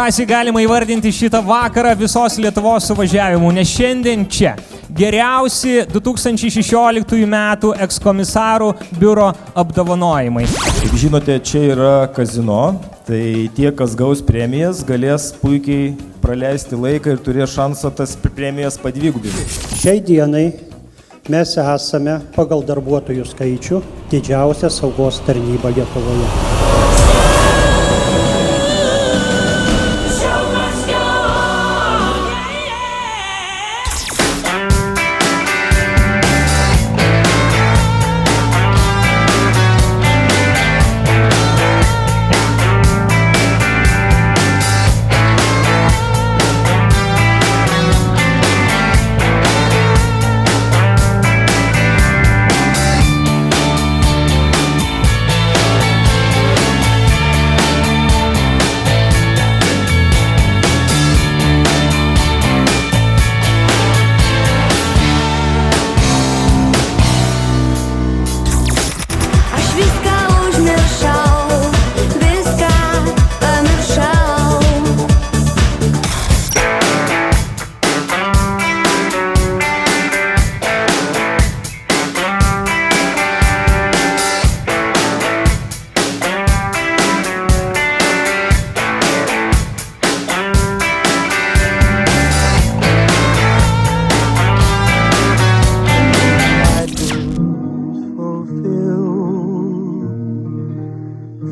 drąsiai galima įvardinti šitą vakarą visos Lietuvos suvažiavimų, nes šiandien čia geriausi 2016 metų ekskomisarų biuro apdovanojimai. Kaip žinote, čia yra kazino, tai tie, kas gaus premijas, galės puikiai praleisti laiką ir turės šansą tas premijas padvigubinti. Šiai dienai mes esame pagal darbuotojų skaičių didžiausia saugos tarnyba Lietuvoje.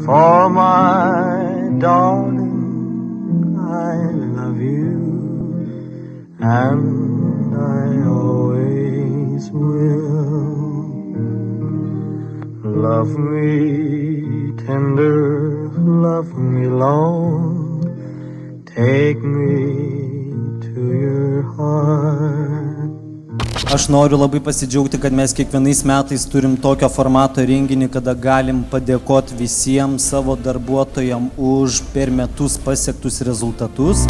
For my darling, I love you, and I always will. Love me tender, love me long, take me to your heart. Aš noriu labai pasidžiaugti, kad mes kiekvienais metais turim tokio formato renginį, kada galim padėkoti visiems savo darbuotojams už per metus pasiektus rezultatus.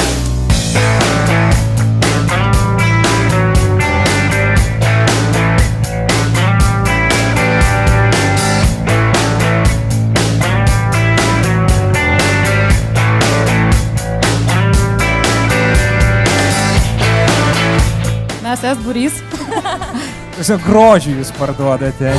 Mes es būrys. Tiesiog grožį jūs parduodate.